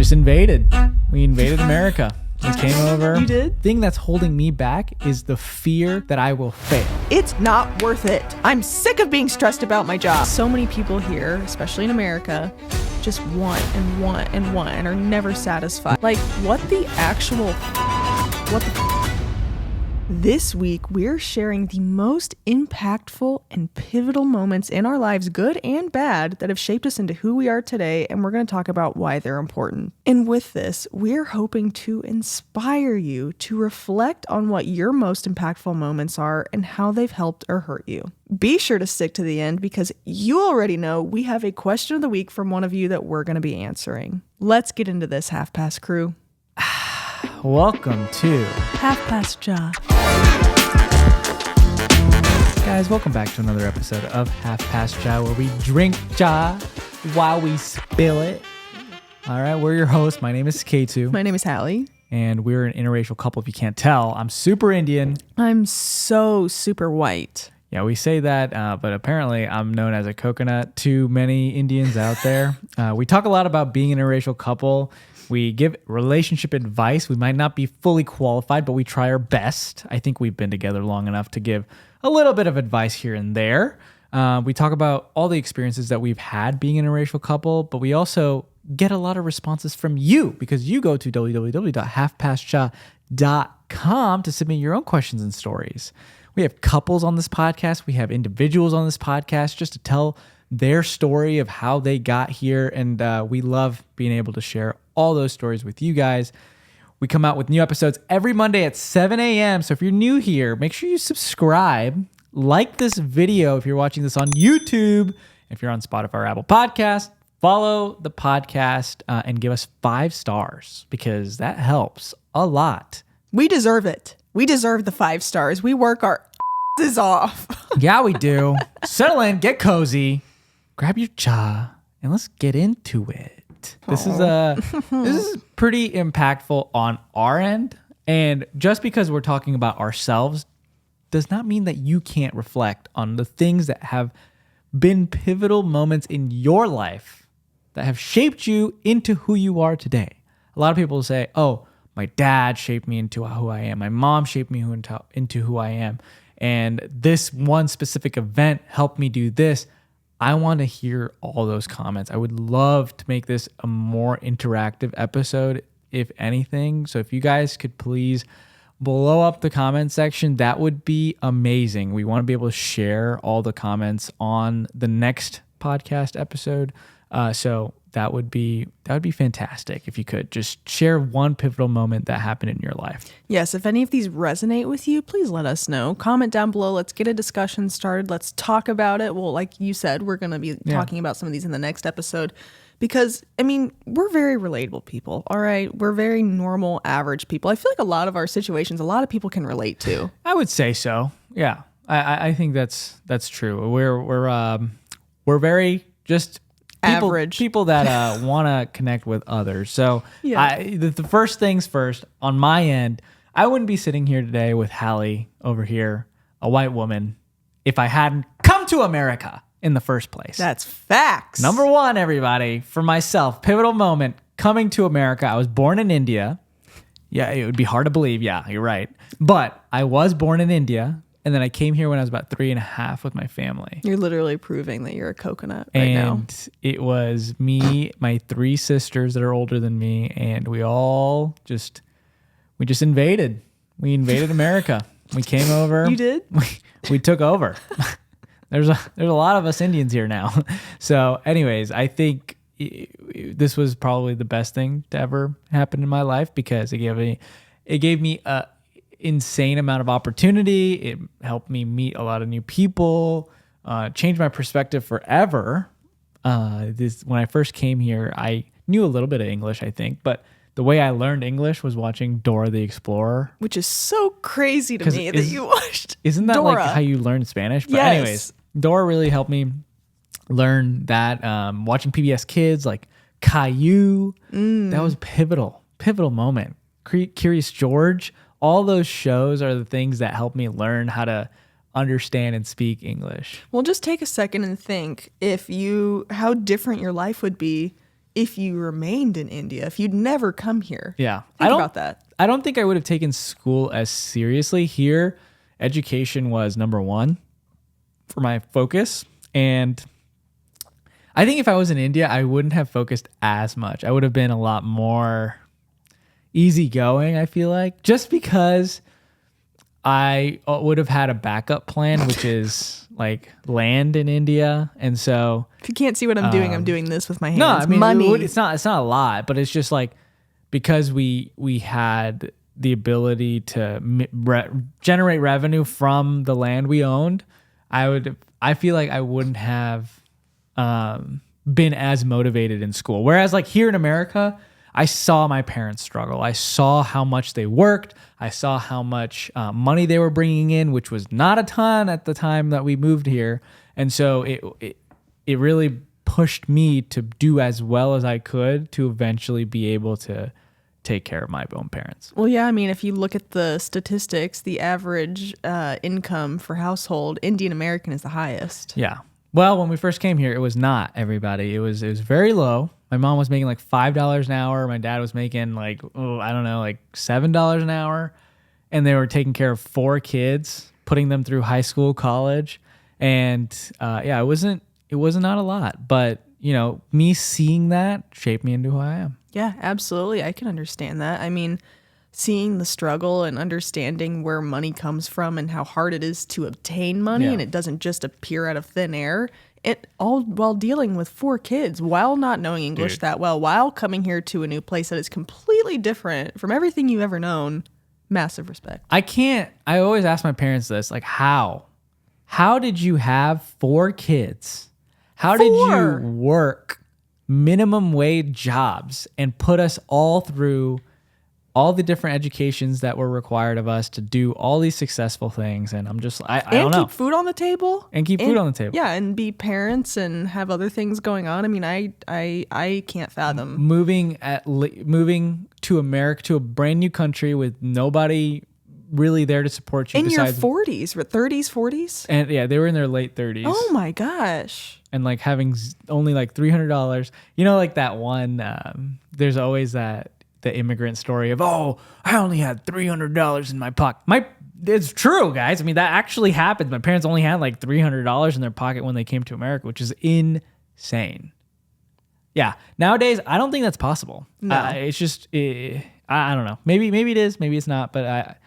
just invaded. We invaded America. We came over. You did? The thing that's holding me back is the fear that I will fail. It's not worth it. I'm sick of being stressed about my job. So many people here, especially in America, just want and want and want and are never satisfied. Like, what the actual what the This week, we're sharing the most impactful and pivotal moments in our lives, good and bad, that have shaped us into who we are today, and we're going to talk about why they're important. And with this, we're hoping to inspire you to reflect on what your most impactful moments are and how they've helped or hurt you. Be sure to stick to the end because you already know we have a question of the week from one of you that we're going to be answering. Let's get into this, Half Past crew. Welcome to Half Past Ja. Guys, welcome back to another episode of Half Past Ja, where we drink Ja while we spill it. All right, we're your hosts. My name is Suketu. My name is Hallie. And we're an interracial couple, if you can't tell. I'm super Indian. I'm so super white. Yeah, we say that, but apparently I'm known as a coconut to many Indians out there. We talk a lot about being an interracial couple. We give relationship advice. We might not be fully qualified, but we try our best. I think we've been together long enough to give a little bit of advice here and there. We talk about all the experiences that we've had being an interracial couple, but we also get a lot of responses from you because you go to www.halfpastja.com to submit your own questions and stories. We have couples on this podcast. We have individuals on this podcast just to tell their story of how they got here. And we love being able to share all those stories with you guys. We come out with new episodes every Monday at 7 a.m. So if you're new here, make sure you subscribe, like this video if you're watching this on YouTube. If you're on Spotify or Apple Podcast, follow the podcast and give us 5 stars because that helps a lot. We deserve it. We deserve the 5 stars. We work our asses off. Yeah, we do. Settle in, get cozy, grab your cha, and let's get into it. This is pretty impactful on our end. And just because we're talking about ourselves does not mean that you can't reflect on the things that have been pivotal moments in your life that have shaped you into who you are today. A lot of people say, oh, my dad shaped me into who I am. My mom shaped me into who I am. And this one specific event helped me do this. I want to hear all those comments. I would love to make this a more interactive episode, if anything. So if you guys could please blow up the comment section, that would be amazing. We want to be able to share all the comments on the next podcast episode. So that would be fantastic if you could just share one pivotal moment that happened in your life. Yes, if any of these resonate with you, please let us know. Comment down below. Let's get a discussion started. Let's talk about it. Well, like you said, we're going to be talking about some of these in the next episode because, I mean, we're very relatable people, all right? We're very normal, average people. I feel like a lot of our situations, a lot of people can relate to. I would say so. Yeah, I think that's true. We're very just average people that want to connect with others. So the first things first, on my end, I wouldn't be sitting here today with Hallie over here, a white woman, if I hadn't come to America in the first place. That's facts. Number one, everybody, for myself, pivotal moment, coming to America. I was born in India. Yeah, it would be hard to believe. Yeah, you're right. But I was born in India. And then I came here when I was about 3.5 with my family. You're literally proving that you're a coconut right now. And it was me, my 3 sisters that are older than me, and we just invaded. We invaded America. We came over. You did? We took over. There's a lot of us Indians here now. So anyways, I think this was probably the best thing to ever happen in my life because it gave me a insane amount of opportunity. It helped me meet a lot of new people, changed my perspective forever. When I first came here, I knew a little bit of English, I think, but the way I learned English was watching Dora the Explorer. Which is so crazy to me that you watched Isn't that Dora. Like how you learn Spanish? But yes. Anyways, Dora really helped me learn that. Watching PBS Kids, like Caillou, that was pivotal moment. Curious George, all those shows are the things that help me learn how to understand and speak English. Well, just take a second and think how different your life would be if you remained in India, if you'd never come here. Yeah. Think about that. I don't think I would have taken school as seriously here. Education was number one for my focus. And I think if I was in India, I wouldn't have focused as much. I would have been a lot more easygoing, I feel like, just because I would have had a backup plan, which is like land in India. And so If you can't see what I'm doing, I'm doing this with my hands. no, I mean, money. it's not a lot, but it's just like, because we had the ability to generate revenue from the land we owned, I feel like I wouldn't have been as motivated in school. Whereas like here in America, I saw my parents struggle. I saw how much they worked. I saw how much money they were bringing in, which was not a ton at the time that we moved here. And so it really pushed me to do as well as I could to eventually be able to take care of my own parents. Well, yeah, I mean, if you look at the statistics, the average income for household, Indian American is the highest. Yeah. Well, when we first came here, it was not everybody. It was very low. My mom was making like $5 an hour. My dad was making like, like $7 an hour. And they were taking care of 4 kids, putting them through high school, college. And it wasn't not a lot. But, me seeing that shaped me into who I am. Yeah, absolutely. I can understand that. I mean, seeing the struggle and understanding where money comes from and how hard it is to obtain money, Yeah. and it doesn't just appear out of thin air. It all while dealing with 4 kids, while not knowing English that well, while coming here to a new place that is completely different from everything you've ever known. Massive respect. I always ask my parents this, like, how did you have 4 kids? How did you work minimum wage jobs and put us all through all the different educations that were required of us to do all these successful things? And I'm just, I don't know. And keep food on the table. Yeah, and be parents and have other things going on. I mean, I can't fathom. Moving to America, to a brand new country with nobody really there to support you. In your 40s, 30s, 40s? And yeah, they were in their late 30s. Oh my gosh. And like having only like $300. Like that one, there's always the immigrant story of, I only had $300 in my pocket. It's true, guys. I mean, that actually happened. My parents only had like $300 in their pocket when they came to America, which is insane. Yeah. Nowadays, I don't think that's possible. No. It's just, I don't know. Maybe it is, maybe it's not. But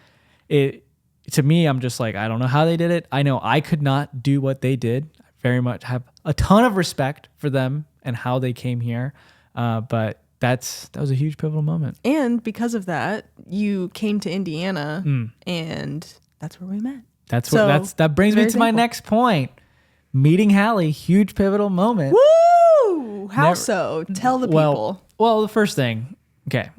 to me, I'm just like, I don't know how they did it. I know I could not do what they did. I very much have a ton of respect for them and how they came here. But that was a huge pivotal moment. And because of that, you came to Indiana, and that's where we met. That brings me to my next point. Meeting Hallie, huge pivotal moment. Woo! How so? Tell the people. Well, the first thing, okay.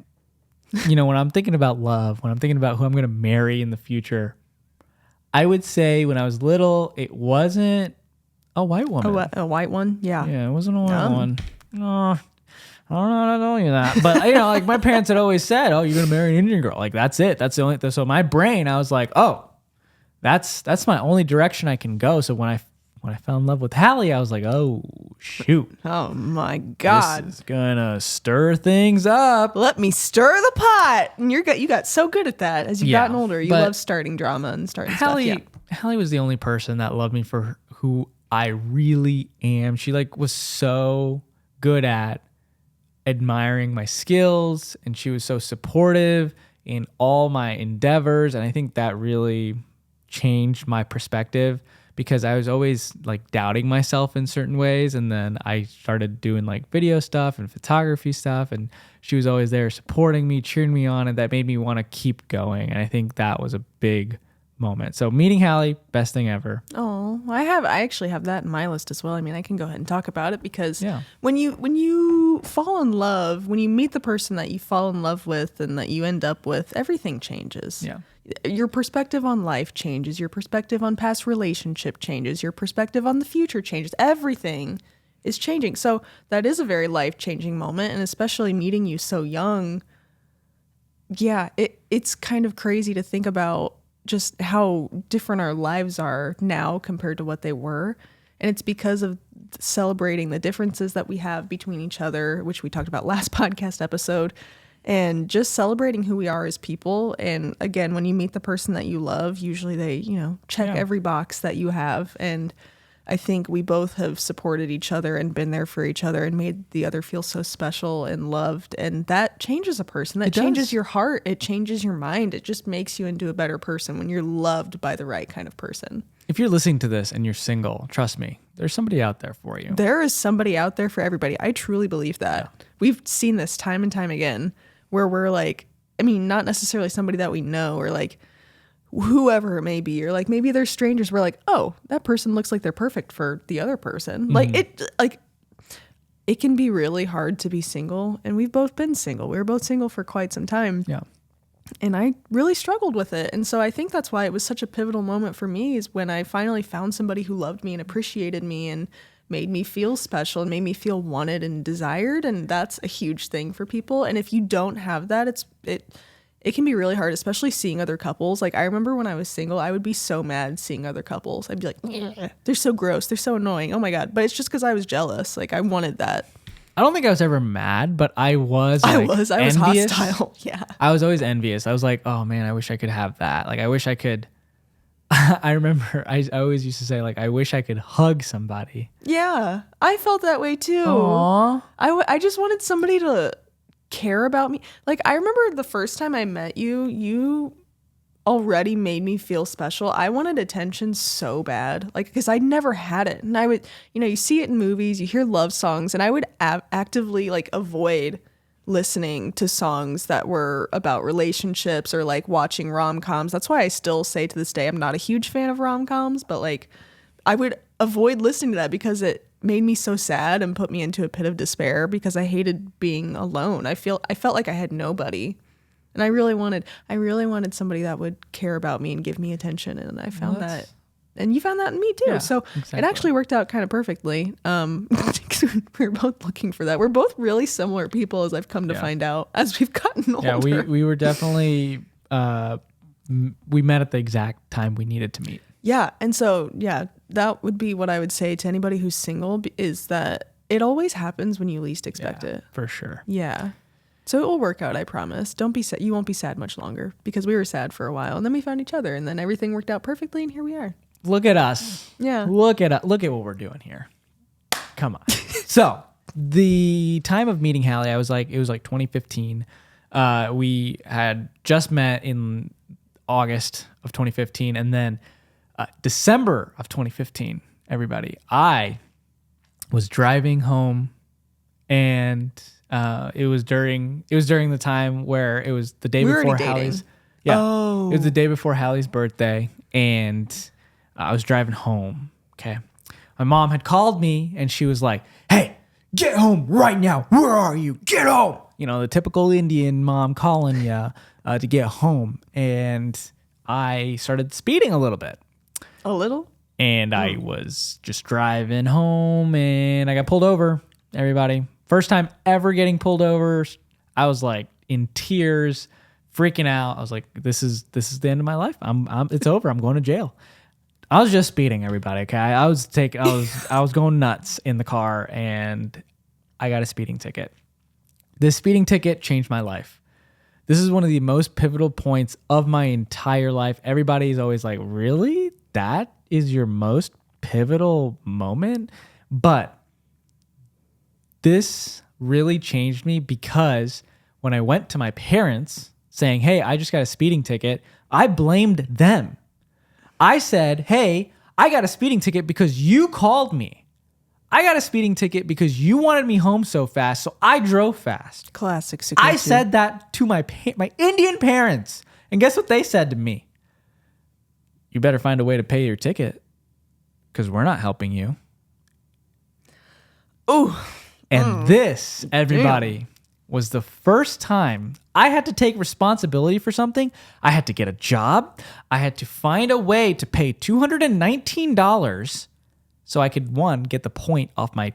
When I'm thinking about love, when I'm thinking about who I'm going to marry in the future, I would say when I was little, it wasn't a white woman. A white one? Yeah. Yeah, it wasn't a white one. No. I don't know how to tell you that. But, like my parents had always said, you're going to marry an Indian girl. Like, that's it. That's the only... So my brain, I was like, that's my only direction I can go. So when I fell in love with Hallie, I was like, oh, shoot. Oh, my God. This is going to stir things up. Let me stir the pot. And you got so good at that as you've gotten older. You love starting drama and starting stuff. Yeah. Hallie was the only person that loved me for who I really am. She was so good at admiring my skills, and she was so supportive in all my endeavors. And I think that really changed my perspective, because I was always doubting myself in certain ways. And then I started doing video stuff and photography stuff, and she was always there supporting me, cheering me on, and that made me want to keep going. And I think that was a big moment. So meeting Hallie, best thing ever. Oh, I actually have that in my list as well. I mean, I can go ahead and talk about it, because when you fall in love, when you meet the person that you fall in love with and that you end up with, everything changes. Yeah. Your perspective on life changes. Your perspective on past relationship changes. Your perspective on the future changes. Everything is changing. So that is a very life-changing moment, and especially meeting you so young. Yeah, it's kind of crazy to think about just how different our lives are now compared to what they were. And it's because of celebrating the differences that we have between each other, which we talked about last podcast episode, and just celebrating who we are as people. And again, when you meet the person that you love, usually they, check every box that you have. And I think we both have supported each other and been there for each other and made the other feel so special and loved. And that changes a person. That changes your heart. It changes your mind. It just makes you into a better person when you're loved by the right kind of person. If you're listening to this and you're single, trust me, there's somebody out there for you. There is somebody out there for everybody. I truly believe that. Yeah. We've seen this time and time again where we're like, not necessarily somebody that we know or like whoever it may be, or like maybe they're strangers. We're like, oh, that person looks like they're perfect for the other person. It can be really hard to be single, and we've both been single. We were both single for quite some time. Yeah. And I really struggled with it. And so I think that's why it was such a pivotal moment for me, is when I finally found somebody who loved me and appreciated me and made me feel special and made me feel wanted and desired. And that's a huge thing for people. And if you don't have that, it can be really hard, especially seeing other couples. Like I remember when I was single, I would be so mad seeing other couples. I'd be like, they're so gross. They're so annoying. Oh my God. But it's just because I was jealous. Like I wanted that. I don't think I was ever mad, but I was envious. Hostile. Yeah. I was always envious. I was like, oh man, I wish I could have that. Like I wish I could. I remember I always used to say, like, I wish I could hug somebody. Yeah, I felt that way too. Aww. I just wanted somebody to care about me. Like, I remember the first time I met you, you already made me feel special. I wanted attention so bad, like, because I never had it. And I would, you see it in movies, you hear love songs, and I would actively, like, avoid listening to songs that were about relationships or like watching rom-coms. That's why I still say to this day I'm not a huge fan of rom-coms, but like I would avoid listening to that because it made me so sad and put me into a pit of despair because I hated being alone. I felt like I had nobody. And I really wanted somebody that would care about me and give me attention, and I found that. And you found that in me too. Yeah, so exactly. It actually worked out kind of perfectly. We were both looking for that. We're both really similar people, as I've come to find out as we've gotten older. Yeah, we were definitely, we met at the exact time we needed to meet. Yeah. And so, that would be what I would say to anybody who's single, is that it always happens when you least expect it. For sure. Yeah. So it will work out, I promise. Don't be sad. You won't be sad much longer, because we were sad for a while and then we found each other and then everything worked out perfectly and here we are. Look at us. Yeah. Look at what we're doing here. Come on. So the time of meeting Hallie, it was like 2015. We had just met in August of 2015, and then December of 2015. Everybody, I was driving home, and it was during the time where it was the day before Hallie's. Yeah. Oh. It was the day before Hallie's birthday, and I was driving home. Okay. My mom had called me and she was like, "Hey, get home right now. Where are you? Get home." The typical Indian mom calling you to get home. And I started speeding a little bit. A little? And I was just driving home and I got pulled over. Everybody. First time ever getting pulled over. I was like in tears, freaking out. I was like, this is the end of my life. It's over. I'm going to jail. I was just speeding, everybody. Okay, I was going nuts in the car, and I got a speeding ticket. This speeding ticket changed my life. This is one of the most pivotal points of my entire life. Everybody is always like, "Really? That is your most pivotal moment?" But this really changed me, because when I went to my parents saying, "Hey, I just got a speeding ticket," I blamed them. I said, "Hey, I got a speeding ticket because you called me. I got a speeding ticket because you wanted me home so fast, so I drove fast." Classic Suketu. I said that to my Indian parents. And guess what they said to me? "You better find a way to pay your ticket, because we're not helping you." Ooh. And this, everybody, was the first time I had to take responsibility for something. I had to get a job. I had to find a way to pay $219 so I could, 1, get the point off my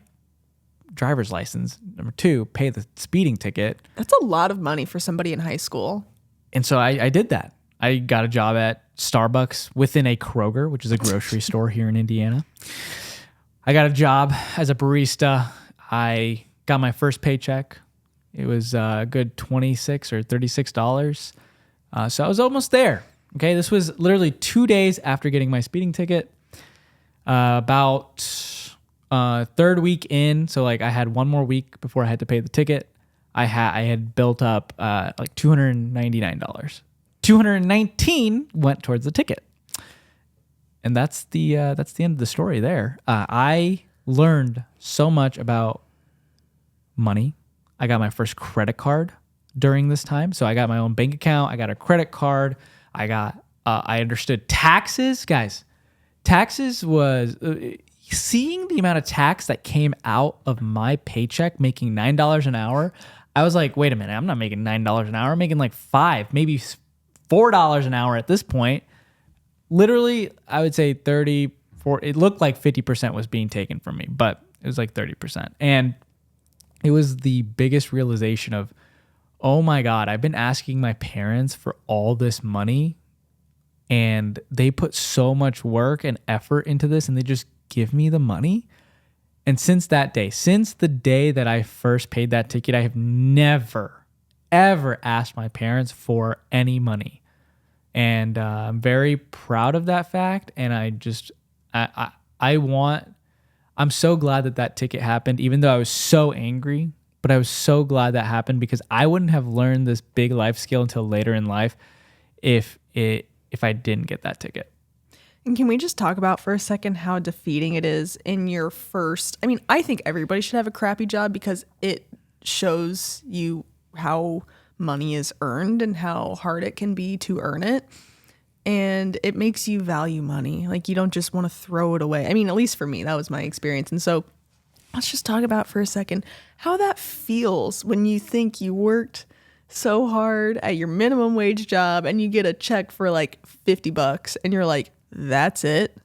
driver's license. Number 2, pay the speeding ticket. That's a lot of money for somebody in high school. And so I did that. I got a job at Starbucks within a Kroger, which is a grocery store here in Indiana. I got a job as a barista. I got my first paycheck. It was a good $26 or $36. So I was almost there. Okay, this was literally 2 days after getting my speeding ticket. About third week in, so like I had one more week before I had to pay the ticket. I had built up like $299. $219 went towards the ticket, and that's the end of the story there. I learned so much about money. I got my first credit card during this time, so I got my own bank account. I got a credit card. I understood taxes, guys. Taxes was seeing the amount of tax that came out of my paycheck, making $9 an hour. I was like, wait a minute, I'm not making $9 an hour. I'm making like $5, maybe $4 an hour at this point. Literally, I would say 34. It looked like 50% was being taken from me, but it was like 30%. And it was the biggest realization of, oh my God, I've been asking my parents for all this money, and they put so much work and effort into this, and they just give me the money. And since that day, since the day that I first paid that ticket, I have never, ever asked my parents for any money. And I'm very proud of that fact. And I'm so glad that ticket happened, even though I was so angry, but I was so glad that happened because I wouldn't have learned this big life skill until later in life if I didn't get that ticket. And can we just talk about for a second how defeating it is in your first... I mean, I think everybody should have a crappy job because it shows you how money is earned and how hard it can be to earn it. And it makes you value money. Like, you don't just want to throw it away. I mean, at least for me, that was my experience. And so let's just talk about for a second how that feels when you think you worked so hard at your minimum wage job and you get a check for like $50 and you're like, that's it,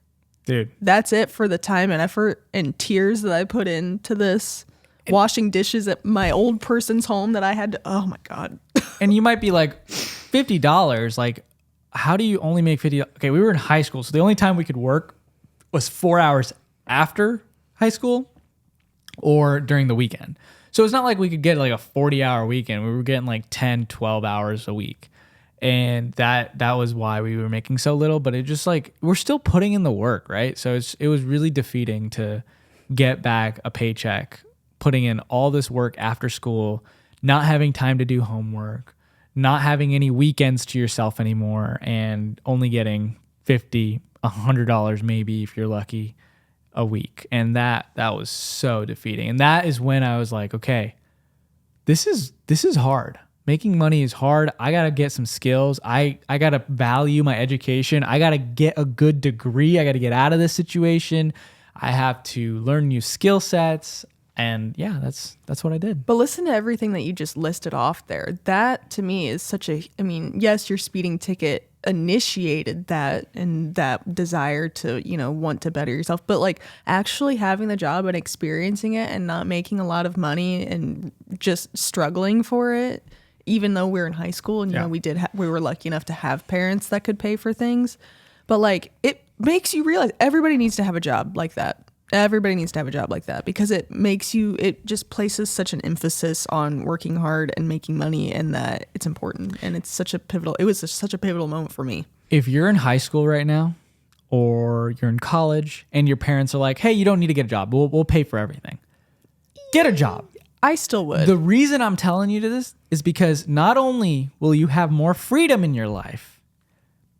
dude. That's it for the time and effort and tears that I put into this, washing dishes at my old person's home that I had to, oh my God. And you might be like, $50, like, how do you only make $50? Okay, we were in high school, so the only time we could work was 4 hours after high school or during the weekend. So it's not like we could get like a 40-hour weekend. We were getting like 10, 12 hours a week. And that was why we were making so little, but it just like, we're still putting in the work, right? So it was really defeating to get back a paycheck, putting in all this work after school, not having time to do homework, not having any weekends to yourself anymore, and only getting $50, $100 maybe if you're lucky a week. And that was so defeating. And that is when I was like, okay, this is hard. Making money is hard. I got to get some skills. I got to value my education. I got to get a good degree. I got to get out of this situation. I have to learn new skill sets. And yeah, that's what I did. But listen to everything that you just listed off there. That to me is I mean, yes, your speeding ticket initiated that and that desire to, want to better yourself. But like actually having the job and experiencing it and not making a lot of money and just struggling for it, even though we're in high school and, we were lucky enough to have parents that could pay for things. But like, it makes you realize everybody needs to have a job like that. Everybody needs to have a job like that because it just places such an emphasis on working hard and making money and that it's important. And it was such a pivotal moment for me. If you're in high school right now or you're in college and your parents are like, hey, you don't need to get a job. We'll pay for everything. Get a job. I still would. The reason I'm telling you this is because not only will you have more freedom in your life,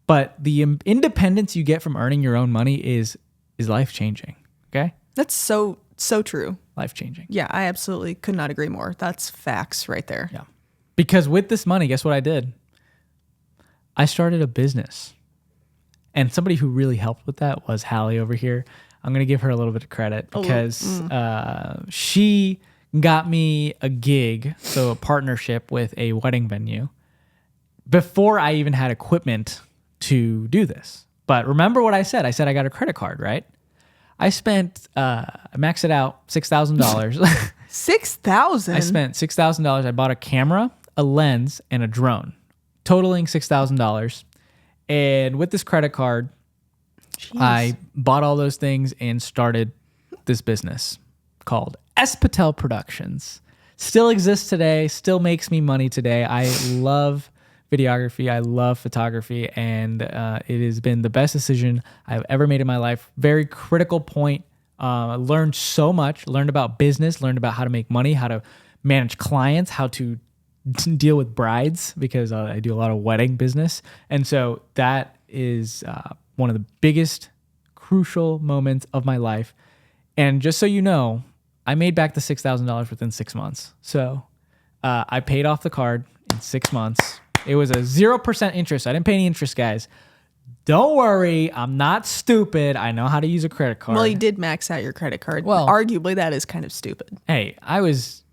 but the independence you get from earning your own money is life-changing. Okay? That's so true. Life-changing. Yeah, I absolutely could not agree more. That's facts right there. Yeah. Because with this money, guess what I did? I started a business. And somebody who really helped with that was Hallie over here. I'm going to give her a little bit of credit because she got me a gig, so a partnership with a wedding venue, before I even had equipment to do this. But remember what I said? I said I got a credit card, right? I spent, I maxed it out, $6,000. $6,000? I spent $6,000. I bought a camera, a lens, and a drone, totaling $6,000. And with this credit card, Jeez. I bought all those things and started this business called S. Patel Productions. Still exists today, still makes me money today. I love videography, I love photography, and it has been the best decision I've ever made in my life. Very critical point. I learned so much, learned about business, learned about how to make money, how to manage clients, how to deal with brides, because I do a lot of wedding business. And so that is one of the biggest crucial moments of my life. And just so you know, I made back the $6,000 within 6 months. So I paid off the card in 6 months. It was a 0% interest. I didn't pay any interest, guys. Don't worry. I'm not stupid. I know how to use a credit card. Well, you did max out your credit card. Well, arguably, that is kind of stupid. Hey, I was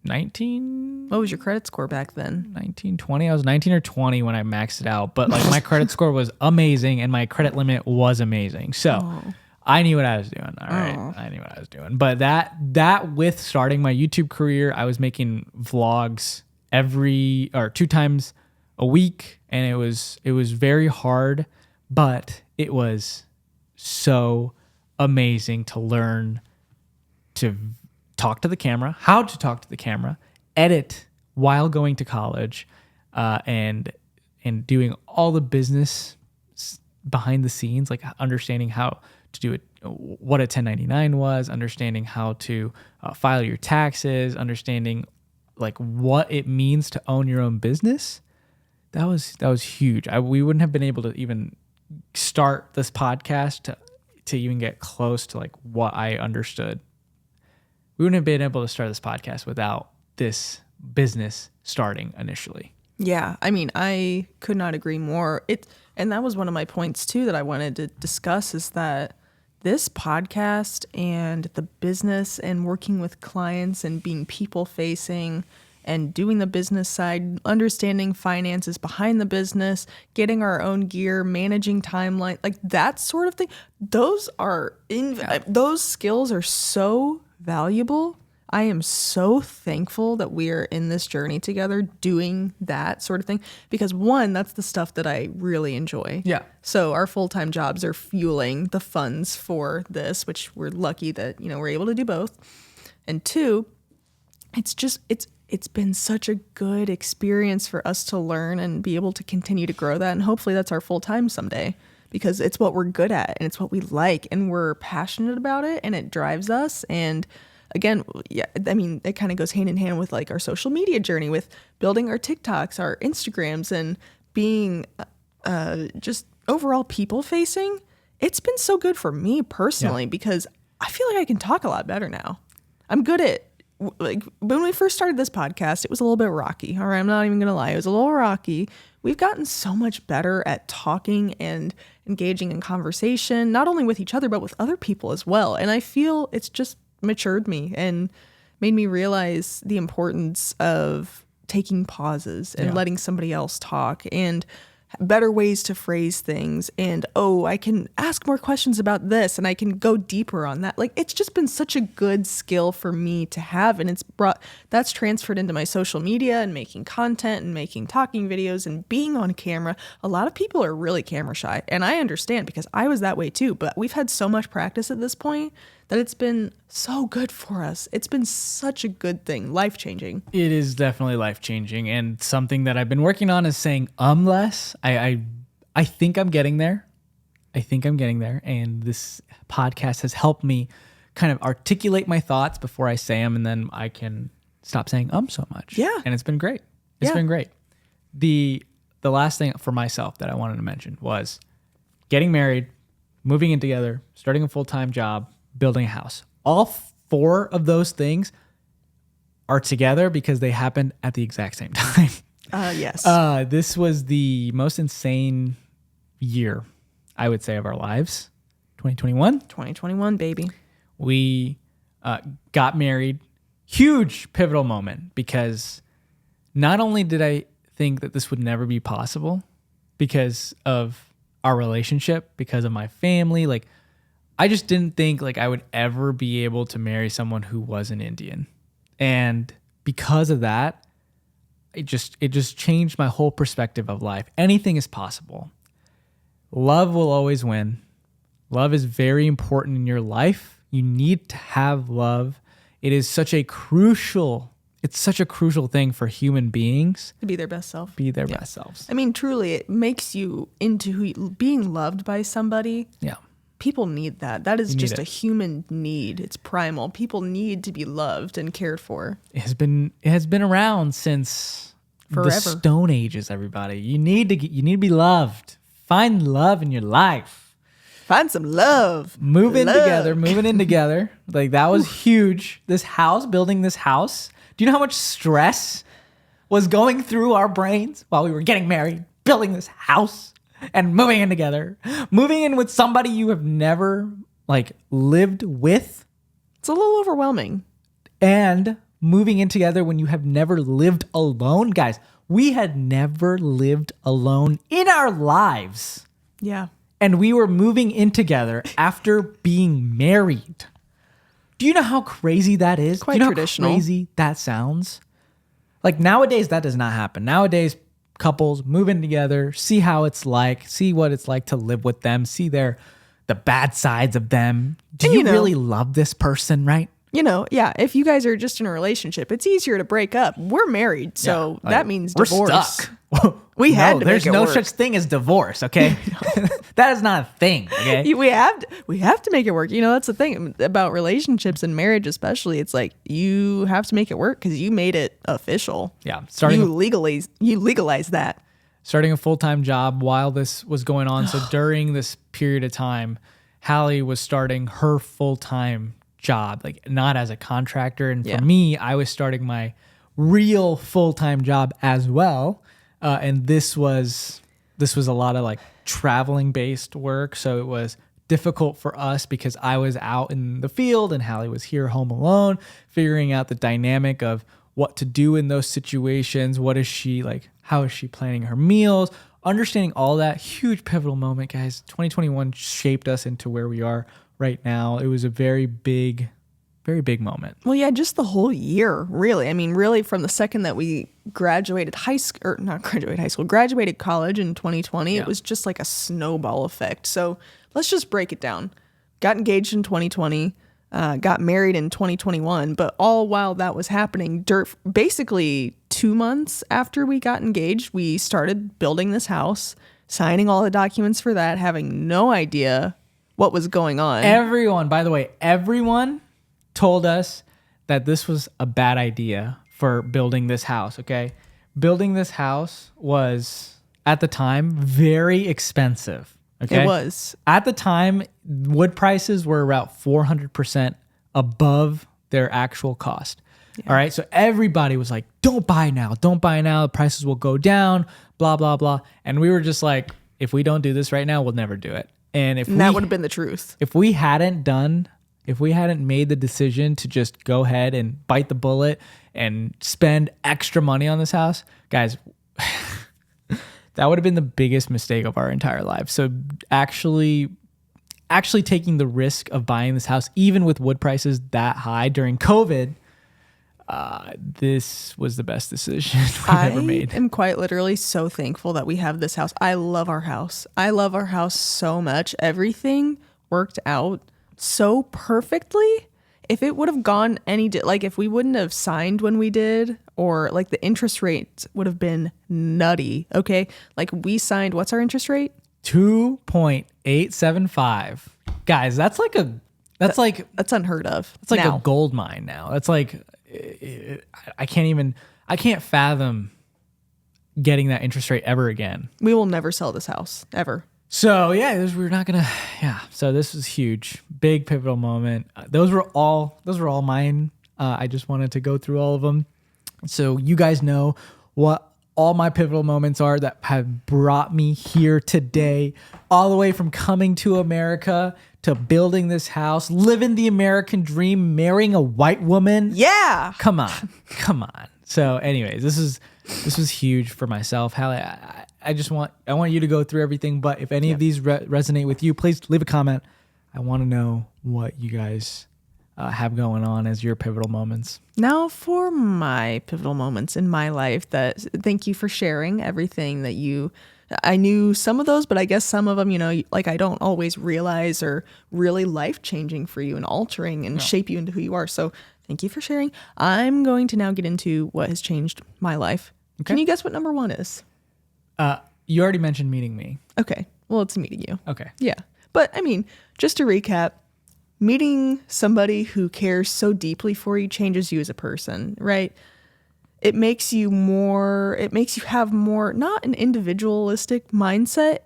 19. What was your credit score back then? 19, 20. I was 19 or 20 when I maxed it out. But like my credit score was amazing and my credit limit was amazing. So I knew what I was doing. All right. I knew what I was doing. But that with starting my YouTube career, I was making vlogs 2 times a week. And it was very hard, but it was so amazing to learn to talk to the camera, how to talk to the camera, edit while going to college, and doing all the business behind the scenes, like understanding how to do it, what a 1099 was, understanding how to file your taxes, understanding like what it means to own your own business. That was huge. We wouldn't have been able to even start this podcast to even get close to like what I understood. We wouldn't have been able to start this podcast without this business starting initially. Yeah, I mean, I could not agree more. And that was one of my points too that I wanted to discuss, is that this podcast and the business and working with clients and being people facing and doing the business side, understanding finances behind the business, getting our own gear, managing timeline, like that sort of thing. Those skills are so valuable. I am so thankful that we are in this journey together doing that sort of thing, because one, that's the stuff that I really enjoy. Yeah. So our full-time jobs are fueling the funds for this, which we're lucky that, we're able to do both. And two, it's been such a good experience for us to learn and be able to continue to grow that. And hopefully that's our full time someday, because it's what we're good at and it's what we like and we're passionate about it and it drives us. And again, yeah, I mean, it kind of goes hand in hand with like our social media journey, with building our TikToks, our Instagrams, and being just overall people facing. It's been so good for me personally, because I feel like I can talk a lot better now. I'm good at, like, when we first started this podcast, it was a little bit rocky. All right, I'm not even going to lie. It was a little rocky. We've gotten so much better at talking and engaging in conversation, not only with each other, but with other people as well. And I feel it's just matured me and made me realize the importance of taking pauses and letting somebody else talk, and better ways to phrase things. And, I can ask more questions about this and I can go deeper on that. Like, it's just been such a good skill for me to have. And that's transferred into my social media and making content and making talking videos and being on camera. A lot of people are really camera shy, and I understand, because I was that way too, but we've had so much practice at this point that it's been so good for us. It's been such a good thing, life-changing. It is definitely life-changing, and something that I've been working on is saying less. I think I'm getting there. And this podcast has helped me kind of articulate my thoughts before I say them, and then I can stop saying so much. Yeah. And it's been great. It's been great. The last thing for myself that I wanted to mention was getting married, moving in together, starting a full-time job, building a house. All 4 of those things are together because they happened at the exact same time. Yes. This was the most insane year, I would say, of our lives. 2021, baby. We got married. Huge pivotal moment, because not only did I think that this would never be possible because of our relationship, because of my family, like, I just didn't think like I would ever be able to marry someone who wasn't Indian. And because of that, it just changed my whole perspective of life. Anything is possible. Love will always win. Love is very important in your life. You need to have love. It is such a crucial thing for human beings To be their best self. be their best selves. I mean, truly, it makes you into being loved by somebody. Yeah. People need that. That is need just it. a human need. It's primal. People need to be loved and cared for. It has been around since Forever. the Stone Ages, everybody. You need to be loved. Find love in your life. Find some love. Moving Love. in together. Like that was huge. Building this house. Do you know how much stress was going through our brains while we were getting married, building this house and moving in together, moving in with somebody you have never like lived with, It's a little overwhelming. and moving in together when you have never lived alone. Guys, we had never lived alone in our lives. Yeah. And we were moving in together after being married. Do you know how crazy that is? Quite Do you know traditional. how crazy that sounds? Like nowadays, that does not happen. Nowadays, couples move in together, see how it's like, see what it's like to live with them, see the bad sides of them. Do And you you know- really love this person, right? Yeah, if you guys are just in a relationship, it's easier to break up. We're married, so Yeah, that like, means we're divorce. stuck. We had to make there's it no work. such thing as divorce, okay? That is not a thing, okay? We have to make it work. That's the thing about relationships and marriage, especially. It's like you have to make it work because you made it official. Yeah, You legalize that. starting a full-time job while this was going on. So during this period of time, Hallie was starting her full-time job, like not as a contractor. And Yeah. for me, I was starting my real full-time job as well. And this was a lot of like traveling based work. So it was difficult for us because I was out in the field and Hallie was here home alone, figuring out the dynamic of what to do in those situations. What is she like? How is she planning her meals? Understanding all that. Huge pivotal moment, guys. 2021 shaped us into where we are right now. It was a very big moment. Well, yeah, just the whole year, really. I mean, really, from the second that we graduated graduated college in 2020, it was just like a snowball effect. So let's just break it down. Got engaged in 2020, got married in 2021, but all while that was happening, basically 2 months after we got engaged, we started building this house, signing all the documents for that, having no idea what was going on. Everyone told us that this was a bad idea for building this house, okay? Building this house was, at the time, very expensive, okay? It was. At the time, wood prices were about 400% above their actual cost. All right, so everybody was like, don't buy now, the prices will go down, blah, blah, blah. And we were just like, if we don't do this right now, we'll never do it. And That would have been the truth. if we hadn't made the decision to just go ahead and bite the bullet and spend extra money on this house, guys, that would have been the biggest mistake of our entire lives. So actually taking the risk of buying this house, even with wood prices that high during COVID, this was the best decision we've ever made. I am quite literally so thankful that we have this house. I love our house. I love our house so much. Everything worked out so perfectly. If it would have gone like if we wouldn't have signed when we did, or like the interest rate would have been nutty. Okay. Like we signed, what's our interest rate? 2.875. Guys, that's unheard of. It's like now. a gold mine now. That's like, I can't fathom getting that interest rate ever again. We will never sell this house ever. So so this was huge, big pivotal moment. Those were all mine. I just wanted to go through all of them. So you guys know what all my pivotal moments are that have brought me here today, all the way from coming to America to building this house, living the American dream, marrying a white woman. Yeah. Come on. So anyways, this was huge for myself. Hallie, I want you to go through everything, but if any of these resonate with you, please leave a comment. I want to know what you guys have going on as your pivotal moments. Now for my pivotal moments in my life, thank you for sharing everything that you I knew some of those, but I guess some of them, like I don't always realize are really life-changing for you and altering and shape you into who you are. So thank you for sharing. I'm going to now get into what has changed my life. Okay. Can you guess what number 1 is? You already mentioned meeting me. Okay. Well, it's meeting you. Okay. Yeah. But I mean, just to recap, meeting somebody who cares so deeply for you changes you as a person, right? It makes you have more, not an individualistic mindset.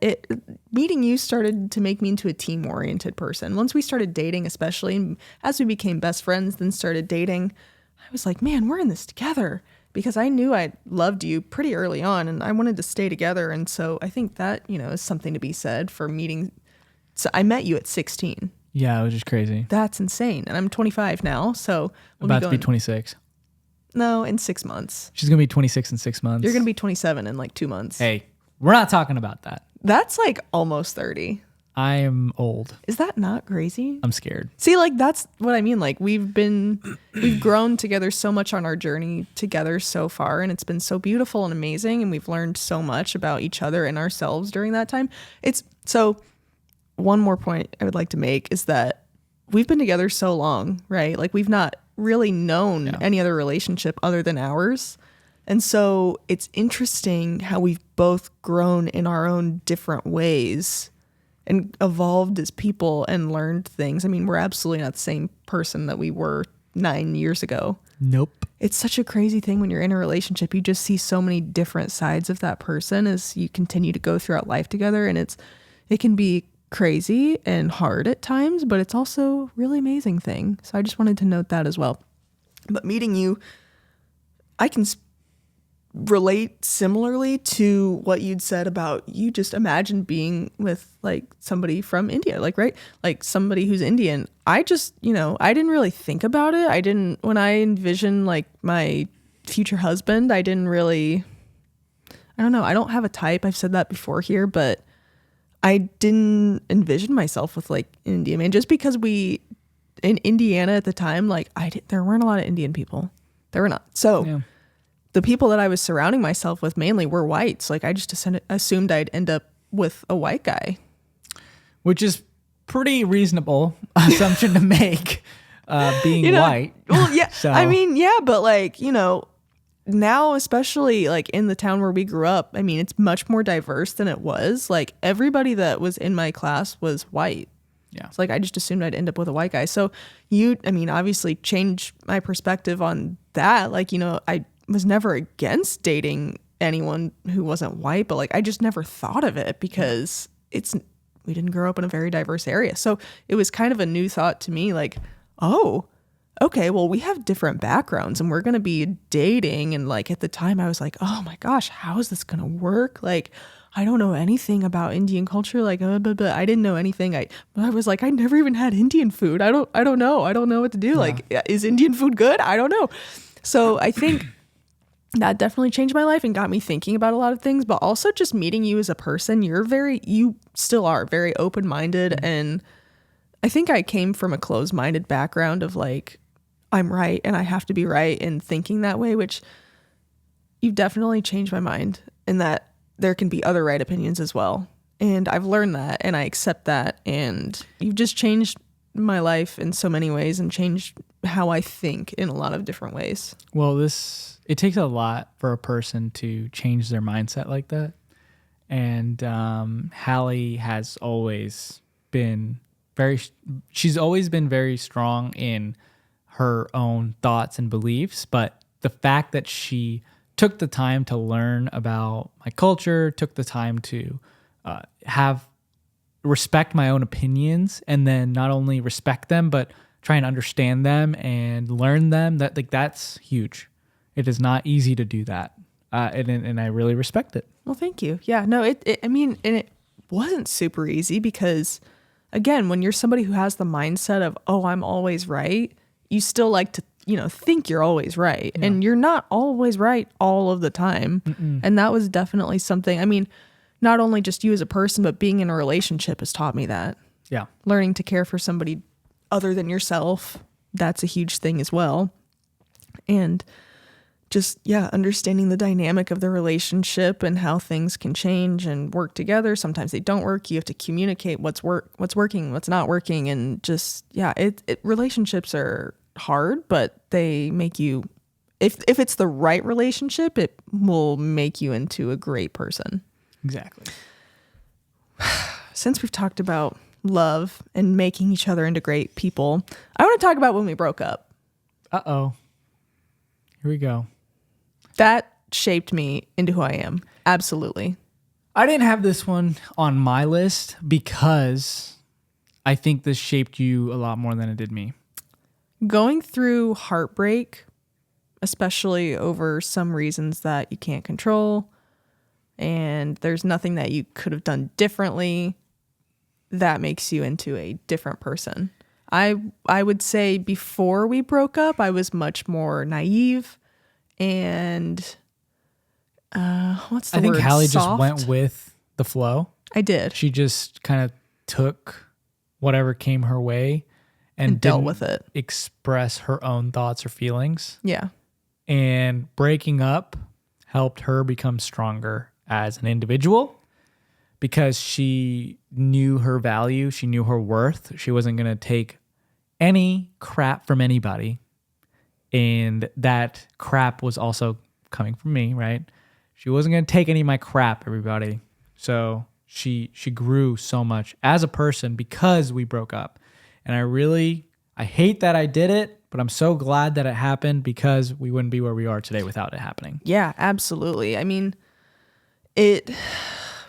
Meeting you started to make me into a team-oriented person. Once we started dating, especially, and as we became best friends, then started dating, I was like, man, we're in this together. Because I knew I loved you pretty early on and I wanted to stay together. And so I think that, is something to be said for meeting. So I met you at 16. Yeah, it was just crazy. That's insane. And I'm 25 now. So about to be 26. No, in 6 months. She's going to be 26 in 6 months. You're going to be 27 in like 2 months. We're not talking about that. That's like almost 30. I am old. Is that not crazy? I'm scared. See, like that's what I mean. Like we've grown together so much on our journey together so far, and it's been so beautiful and amazing, and we've learned so much about each other and ourselves during that time. One more point I would like to make is that we've been together so long, right? Like we've not really known any other relationship other than ours. And so it's interesting how we've both grown in our own different ways and evolved as people and learned things. I mean, we're absolutely not the same person that we were 9 years ago. Nope. It's such a crazy thing when you're in a relationship. You just see so many different sides of that person as you continue to go throughout life together. And it can be crazy and hard at times, but it's also a really amazing thing. So I just wanted to note that as well. But meeting you, I can relate similarly to what you'd said about you just imagine being with like somebody from India, like, right? Like somebody who's Indian. I just, I didn't really think about it. When I envisioned like my future husband, I don't know. I don't have a type. I've said that before here, but I didn't envision myself with like an Indian man just because in Indiana at the time, like there weren't a lot of Indian people. There were not. So the people that I was surrounding myself with mainly were whites. Like I just assumed I'd end up with a white guy. Which is pretty reasonable assumption to make, being white. Well, yeah. So. I mean, yeah, but like, now, especially like in the town where we grew up, I mean, it's much more diverse than it was. Like everybody that was in my class was white. Yeah. It's like I just assumed I'd end up with a white guy. So obviously changed my perspective on that. Like, I was never against dating anyone who wasn't white, but like I just never thought of it because we didn't grow up in a very diverse area. So it was kind of a new thought to me, like, oh, okay, well, we have different backgrounds and we're going to be dating. And like at the time I was like, oh my gosh, how is this going to work? Like, I don't know anything about Indian culture. Like, I didn't know anything. I was like, I never even had Indian food. I don't know. I don't know what to do. Yeah. Like, is Indian food good? I don't know. So I think that definitely changed my life and got me thinking about a lot of things, but also just meeting you as a person. You still are very open-minded. Mm-hmm. And I think I came from a closed-minded background of like, I'm right and I have to be right and thinking that way, which you've definitely changed my mind in that there can be other right opinions as well. And I've learned that and I accept that. And you've just changed my life in so many ways and changed how I think in a lot of different ways. Well, it takes a lot for a person to change their mindset like that. And Hallie has always been she's always been very strong in her own thoughts and beliefs. But the fact that she took the time to learn about my culture, took the time to respect my own opinions, and then not only respect them, but try and understand them and learn them, that's huge. It is not easy to do that. And I really respect it. Well, thank you. Yeah, no, it wasn't super easy because, again, when you're somebody who has the mindset of, oh, I'm always right, you still like to, think you're always right. Yeah. And you're not always right all of the time. Mm-mm. And that was definitely something, not only just you as a person, but being in a relationship has taught me that. Yeah. Learning to care for somebody other than yourself, that's a huge thing as well. And just, understanding the dynamic of the relationship and how things can change and work together. Sometimes they don't work. You have to communicate what's working, what's not working. And just, relationships are hard, but they make you, if it's the right relationship, it will make you into a great person. Exactly. Since we've talked about love and making each other into great people, I want to talk about when we broke up. Uh-oh. Here we go. That shaped me into who I am. Absolutely. I didn't have this one on my list because I think this shaped you a lot more than it did me. Going through heartbreak, especially over some reasons that you can't control, and there's nothing that you could have done differently, that makes you into a different person. I would say before we broke up, I was much more naive and what's the word? I think Hallie Soft? just went with the flow. I did. She just kind of took whatever came her way and dealt didn't with it. Express her own thoughts or feelings. Yeah. And breaking up helped her become stronger as an individual because she knew her value. She knew her worth. She wasn't going to take any crap from anybody. And that crap was also coming from me, right? She wasn't going to take any of my crap, everybody. So she grew so much as a person because we broke up. And I hate that I did it, but I'm so glad that it happened because we wouldn't be where we are today without it happening. Yeah, absolutely. I mean, it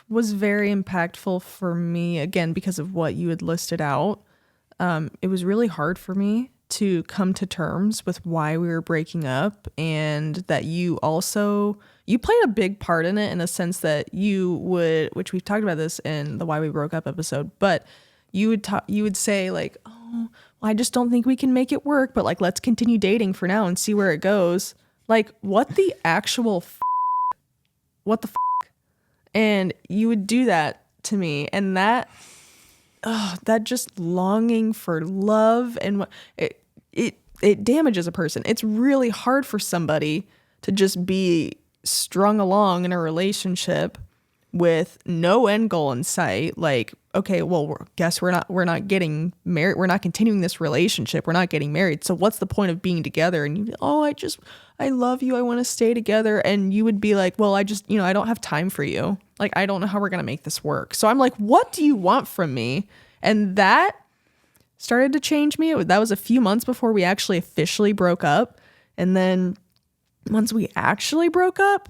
was very impactful for me, again, because of what you had listed out. It was really hard for me to come to terms with why we were breaking up, and that you played a big part in it, in a sense that you would, which we've talked about this in the Why We Broke Up episode, but you would say like, oh, well, I just don't think we can make it work, but like, let's continue dating for now and see where it goes. Like, what the actual what the and you would do that to me, and that just longing for love, and it damages a person. It's really hard for somebody to just be strung along in a relationship with no end goal in sight. Like, okay, well, we're not getting married. We're not continuing this relationship. We're not getting married. So what's the point of being together? And you, I love you. I want to stay together. And you would be like, well, I don't have time for you. Like, I don't know how we're going to make this work. So I'm like, what do you want from me? And that started to change me. That was a few months before we actually officially broke up. And then once we actually broke up,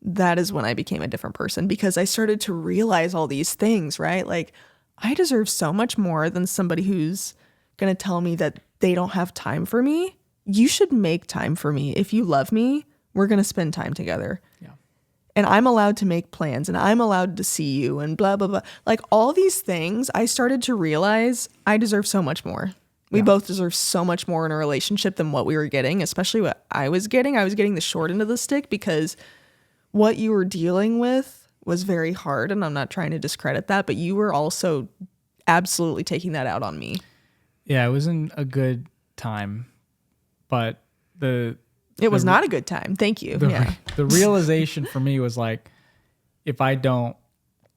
that is when I became a different person, because I started to realize all these things, right? Like, I deserve so much more than somebody who's going to tell me that they don't have time for me. You should make time for me. If you love me, we're going to spend time together. Yeah. And I'm allowed to make plans, and I'm allowed to see you, and blah, blah, blah. Like, all these things, I started to realize I deserve so much more. We both deserve so much more in a relationship than what we were getting, especially what I was getting. I was getting the short end of the stick because what you were dealing with was very hard, and I'm not trying to discredit that, but you were also absolutely taking that out on me. Yeah, it wasn't a good time, but it was not a good time. Thank you. The realization for me was like, if I don't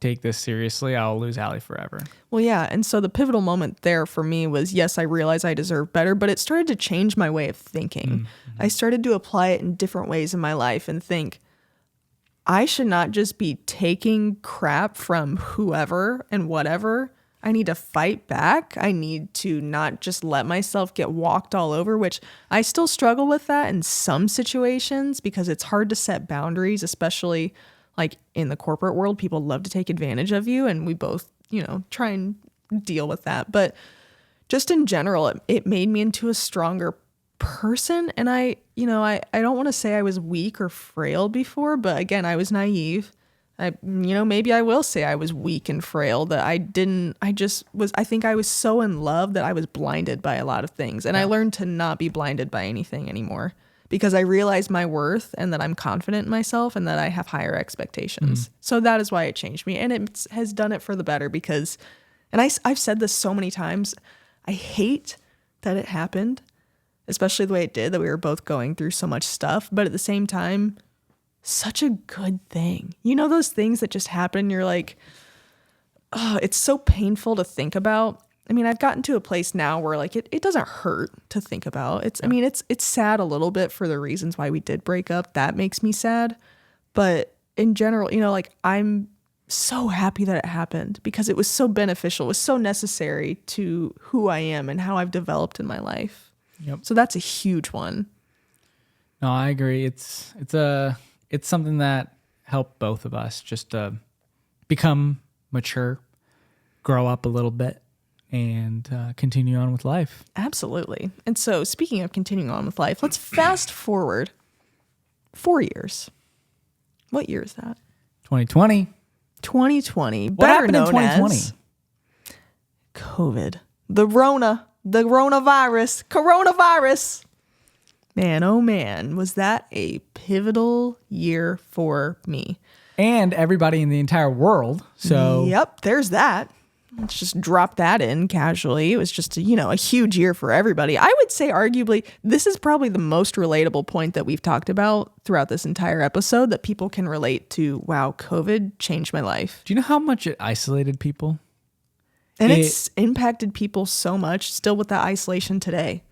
take this seriously, I'll lose Hallie forever. Well, yeah. And so the pivotal moment there for me was, yes, I realized I deserve better, but it started to change my way of thinking. Mm-hmm. I started to apply it in different ways in my life and think, I should not just be taking crap from whoever and whatever. I need to fight back. I need to not just let myself get walked all over, which I still struggle with that in some situations because it's hard to set boundaries, especially like in the corporate world. People love to take advantage of you, and we both, try and deal with that. But just in general, it made me into a stronger person. And I don't want to say I was weak or frail before, but again, I was naive. Maybe I will say I was weak and frail, that I think I was so in love that I was blinded by a lot of things. And I learned to not be blinded by anything anymore because I realized my worth and that I'm confident in myself and that I have higher expectations. So that is why it changed me. And it has done it for the better because, and I've said this so many times, I hate that it happened. especially the way it did, that we were both going through so much stuff. But at the same time, such a good thing. You know, those things that just happen, and you're like, oh, it's so painful to think about. I mean, I've gotten to a place now where like it doesn't hurt to think about. I mean, it's sad a little bit for the reasons why we did break up. That makes me sad. But in general, you know, like I'm so happy that it happened because it was so beneficial. It was so necessary to who I am and how I've developed in my life. Yep. So that's a huge one. No, I agree. It's something that helped both of us just become mature, grow up a little bit, and continue on with life. Absolutely. And so speaking of continuing on with life, let's fast forward 4 years. What year is that? 2020. 2020. What happened in 2020? COVID. The coronavirus. Man, oh man, was that a pivotal year for me. And everybody in the entire world. So yep, there's that. Let's just drop that in casually. It was just, a huge year for everybody. I would say arguably this is probably the most relatable point that we've talked about throughout this entire episode that people can relate to. Wow, COVID changed my life. Do you know how much it isolated people? And it's impacted people so much still with that isolation today.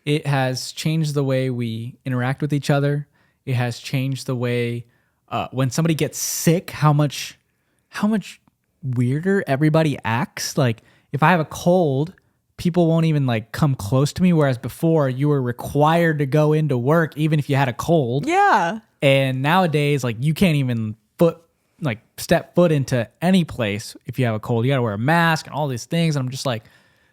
It has changed the way we interact with each other. It has changed the way when somebody gets sick, how much weirder everybody acts. Like if I have a cold, people won't even like come close to me. Whereas before you were required to go into work even if you had a cold. Yeah. And nowadays, like you can't even step foot into any place if you have a cold. You got to wear a mask and all these things. And I'm just like,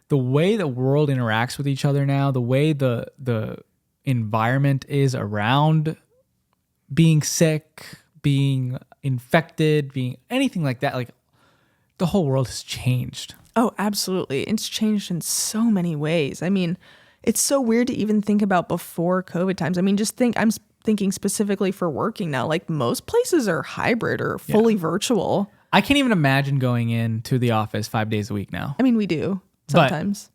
the way the world interacts with each other now, the way the environment is around being sick, being infected, being anything like that, like the whole world has changed. Oh, absolutely. It's changed in so many ways. I mean, it's so weird to even think about before COVID times. I mean, I'm thinking specifically for working now, like most places are hybrid or fully virtual. I can't even imagine going into the office 5 days a week now. I mean, we do sometimes.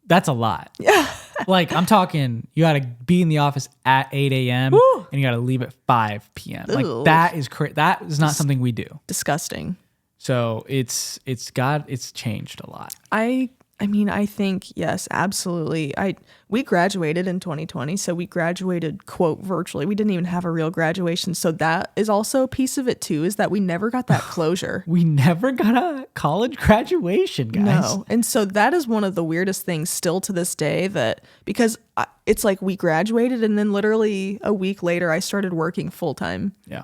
But that's a lot. Yeah. Like I'm talking, you got to be in the office at 8 a.m. Woo. and you got to leave at 5 p.m. Ooh. Like that is that is not something we do. Disgusting. So it's changed a lot. I mean, I think, yes, absolutely. We graduated in 2020, so we graduated, quote, virtually. We didn't even have a real graduation. So that is also a piece of it too, is that we never got that closure. We never got a college graduation, guys. No. And so that is one of the weirdest things still to this day, that because it's like we graduated and then literally a week later I started working full time. Yeah.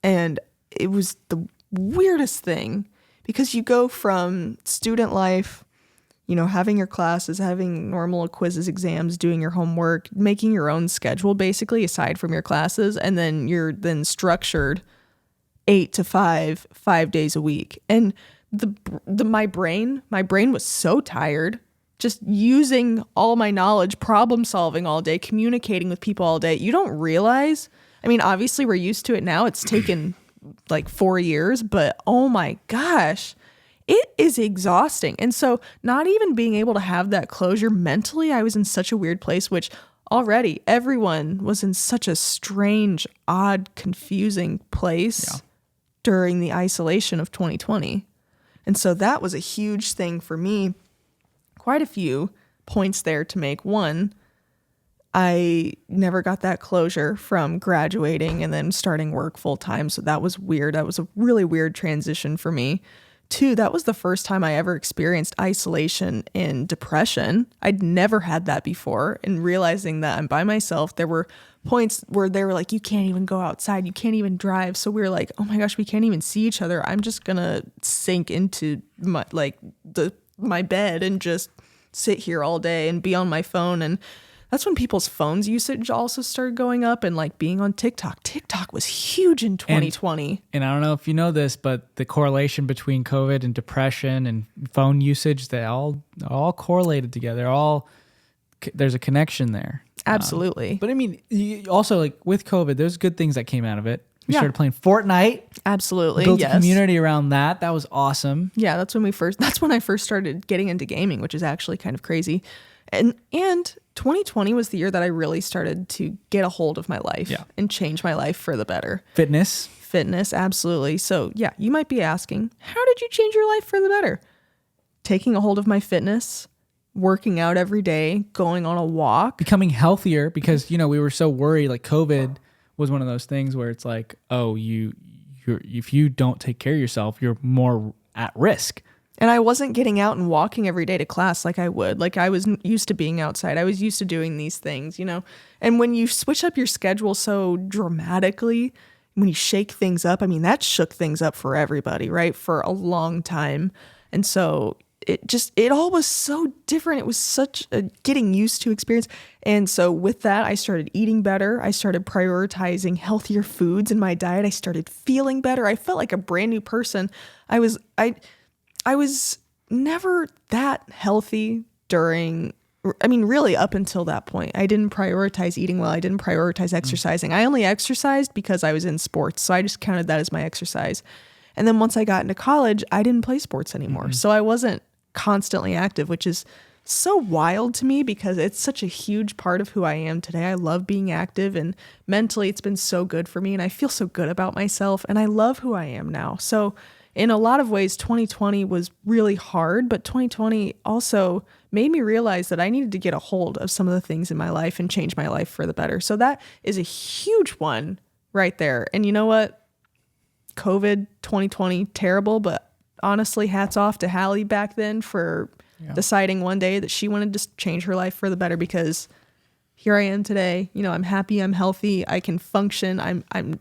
And it was the weirdest thing because you go from student life, having your classes, having normal quizzes, exams, doing your homework, making your own schedule basically aside from your classes. And then you're then structured 8 to 5 days a week. And my brain was so tired just using all my knowledge, problem solving all day, communicating with people all day. You don't realize, I mean, obviously we're used to it now. It's taken like 4 years, but oh my gosh, it is exhausting. And so not even being able to have that closure mentally, I was in such a weird place, which already everyone was in such a strange, odd, confusing place during the isolation of 2020. And so that was a huge thing for me. Quite a few points there to make. One, I never got that closure from graduating and then starting work full time. So that was weird. That was a really weird transition for me. 2, that was the first time I ever experienced isolation and depression. I'd never had that before. And realizing that I'm by myself, there were points where they were like, you can't even go outside. You can't even drive. So we were like, oh my gosh, we can't even see each other. I'm just going to sink into my bed and just sit here all day and be on my phone. And that's when people's phones usage also started going up and like being on TikTok. TikTok was huge in 2020. And I don't know if you know this, but the correlation between COVID and depression and phone usage, they all correlated together. There's a connection there. Absolutely. But I mean, also like with COVID, there's good things that came out of it. We started playing Fortnite. Absolutely. Built a community around that. That was awesome. Yeah, that's when I first started getting into gaming, which is actually kind of crazy. And 2020 was the year that I really started to get a hold of my life and change my life for the better. Fitness, absolutely. So yeah, you might be asking, how did you change your life for the better? Taking a hold of my fitness, working out every day, going on a walk. Becoming healthier because, we were so worried. Like COVID was one of those things where it's like, oh, if you don't take care of yourself, you're more at risk. And I wasn't getting out and walking every day to class like I would. Like I was used to being outside. I was used to doing these things, And when you switch up your schedule so dramatically, when you shake things up, I mean, that shook things up for everybody, right? For a long time. And so it all was so different. It was such a getting used to experience. And so with that, I started eating better. I started prioritizing healthier foods in my diet. I started feeling better. I felt like a brand new person. I was never that healthy really up until that point. I didn't prioritize eating well. I didn't prioritize exercising. I only exercised because I was in sports. So I just counted that as my exercise. And then once I got into college, I didn't play sports anymore. So I wasn't constantly active, which is so wild to me because it's such a huge part of who I am today. I love being active, and mentally it's been so good for me, and I feel so good about myself, and I love who I am now. So in a lot of ways, 2020 was really hard, but 2020 also made me realize that I needed to get a hold of some of the things in my life and change my life for the better. So that is a huge one right there. And you know what? COVID 2020, terrible, but honestly, hats off to Hallie back then for deciding one day that she wanted to change her life for the better, because here I am today. I'm happy, I'm healthy, I can function. I'm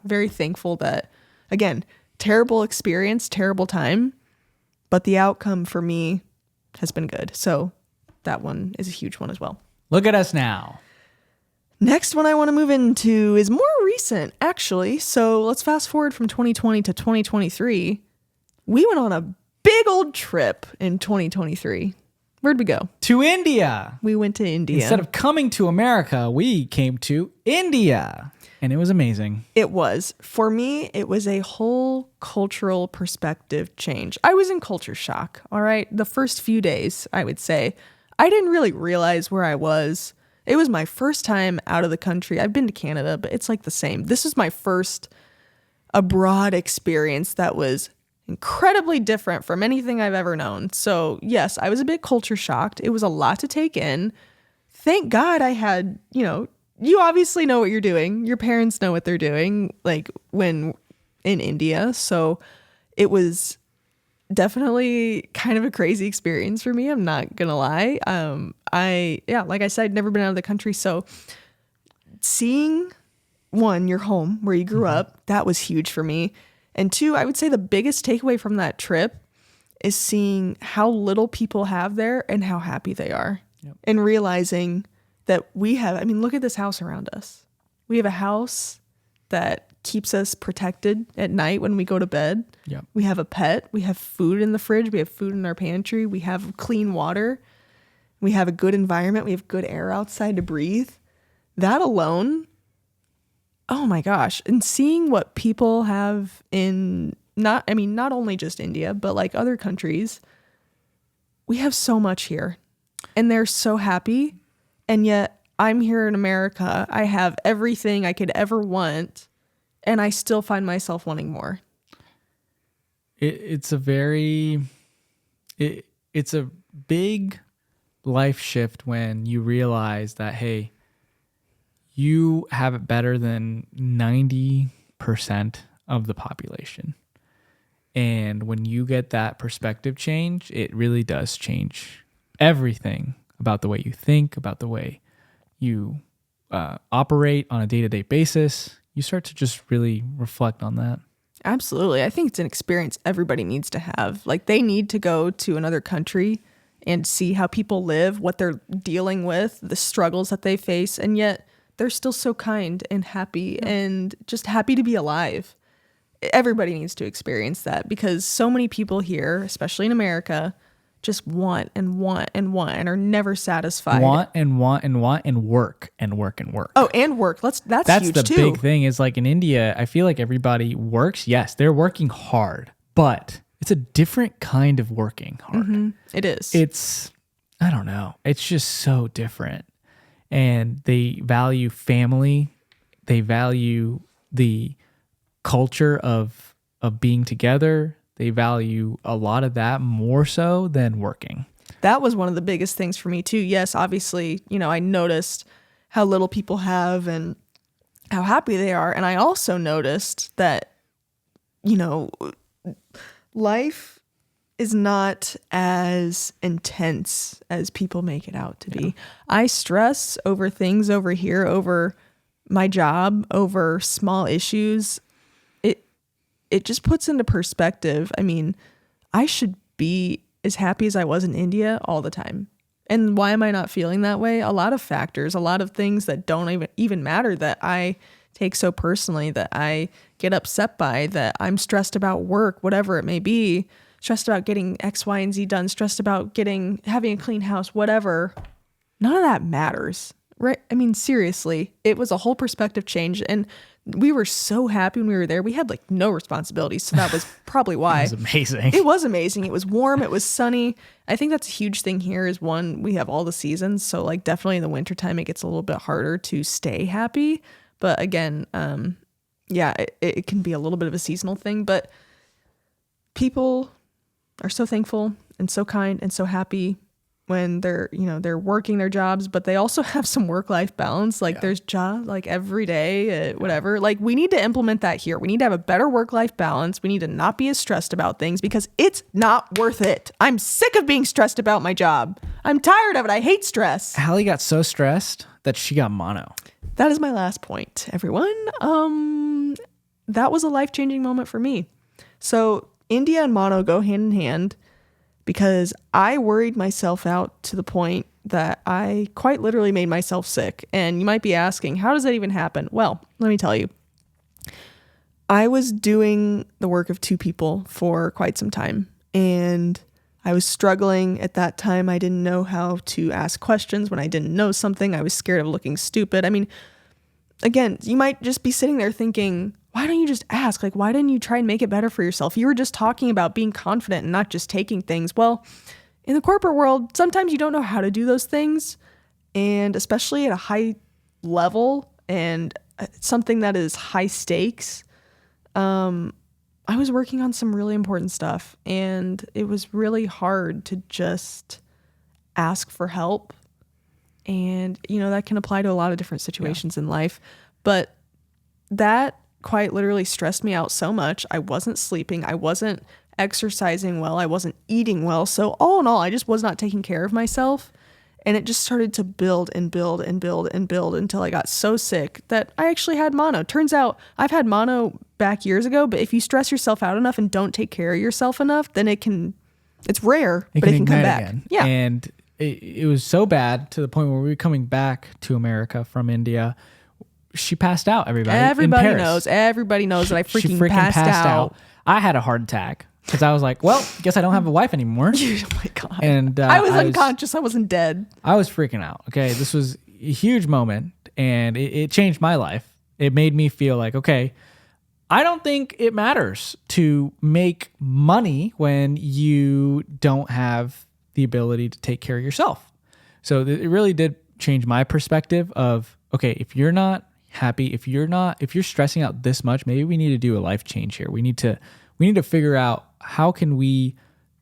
very thankful that, again, terrible experience, terrible time, but the outcome for me has been good. So that one is a huge one as well. Look at us now. Next one I want to move into is more recent, actually. So let's fast forward from 2020 to 2023. We went on a big old trip in 2023. Where'd we go? To India. We went to India. Instead of coming to America, we came to India. And it was amazing. It was. For me, it was a whole cultural perspective change. I was in culture shock, all right? The first few days, I would say. I didn't really realize where I was. It was my first time out of the country. I've been to Canada, but it's like the same. This was my first abroad experience that was incredibly different from anything I've ever known. So yes, I was a bit culture shocked. It was a lot to take in. Thank God I had, you obviously know what you're doing. Your parents know what they're doing, like when in India. So it was definitely kind of a crazy experience for me. I'm not gonna lie. Like I said, I'd never been out of the country. So seeing, one, your home where you grew up, that was huge for me. And two, I would say the biggest takeaway from that trip is seeing how little people have there and how happy they are. Yep. And realizing that look at this house around us. We have a house that keeps us protected at night when we go to bed. Yep. We have a pet. We have food in the fridge. We have food in our pantry. We have clean water. We have a good environment. We have good air outside to breathe. That alone, oh my gosh. And seeing what people have in not only just India, but like other countries, we have so much here and they're so happy. And yet I'm here in America. I have everything I could ever want, and I still find myself wanting more. It's a big life shift when you realize that, hey, you have it better than 90% of the population. And when you get that perspective change, it really does change everything about the way you think, about the way you operate on a day-to-day basis. You start to just really reflect on that. Absolutely. I think it's an experience everybody needs to have. Like, they need to go to another country and see how people live, what they're dealing with, the struggles that they face, and yet they're still so kind and happy and just happy to be alive. Everybody needs to experience that, because so many people here, especially in America, just want and want and want and are never satisfied. Want and want and want and work and work and work. Oh, and work. That's huge the too. Big thing is, like, in India, I feel like everybody works. Yes, they're working hard, but it's a different kind of working hard. Mm-hmm. It is. I don't know. It's just so different. and they value family. They value the culture of being together. They value a lot of that more so than working. That was one of the biggest things for me too. Yes, obviously, I noticed how little people have and how happy they are. And I also noticed that, life is not as intense as people make it out to be. I stress over things over here, over my job, over small issues. It just puts into perspective. I mean, I should be as happy as I was in India all the time. And why am I not feeling that way? A lot of factors, a lot of things that don't even matter that I take so personally, that I get upset by, that I'm stressed about work, whatever it may be, stressed about getting X, Y, and Z done, stressed about having a clean house, whatever. None of that matters, right? I mean, seriously, it was a whole perspective change. And we were so happy when we were there. We had like no responsibilities. So that was probably why. It was amazing. It was amazing. It was warm. It was sunny. I think that's a huge thing here is one, we have all the seasons. So like definitely in the wintertime, it gets a little bit harder to stay happy. But again, it can be a little bit of a seasonal thing, but people are so thankful and so kind and so happy when they're working their jobs, but they also have some work-life balance. Like there's jobs like every day, whatever. Like we need to implement that here. We need to have a better work-life balance. We need to not be as stressed about things because it's not worth it. I'm sick of being stressed about my job. I'm tired of it. I hate stress. Hallie got so stressed that she got mono. That is my last point, everyone. That was a life-changing moment for me. So India and mono go hand in hand because I worried myself out to the point that I quite literally made myself sick. And you might be asking, how does that even happen? Well, let me tell you. I was doing the work of two people for quite some time, and I was struggling at that time. I didn't know how to ask questions when I didn't know something. I was scared of looking stupid. I mean, again, you might just be sitting there thinking, why don't you just ask? Like, why didn't you try and make it better for yourself? You were just talking about being confident and not just taking things. Well, in the corporate world, sometimes you don't know how to do those things. And especially at a high level and something that is high stakes, I was working on some really important stuff. And it was really hard to just ask for help. And, that can apply to a lot of different situations in life. But that quite literally stressed me out so much. I wasn't sleeping. I wasn't exercising well. I wasn't eating well. So all in all, I just was not taking care of myself. And it just started to build and build and build and build until I got so sick that I actually had mono. Turns out I've had mono back years ago, but if you stress yourself out enough and don't take care of yourself enough, then it's rare, but it can come back. Again. Yeah. And it was so bad to the point where we were coming back to America from India. She passed out, everybody. Everybody knows that I freaking passed out. I had a heart attack because I was like, well, guess I don't have a wife anymore. Oh my God. And I was unconscious. I wasn't dead. I was freaking out. Okay. This was a huge moment and it changed my life. It made me feel like, okay, I don't think it matters to make money when you don't have the ability to take care of yourself. So it really did change my perspective of, okay, if you're not happy, if you're stressing out this much, maybe we need to do a life change here. We need to figure out how can we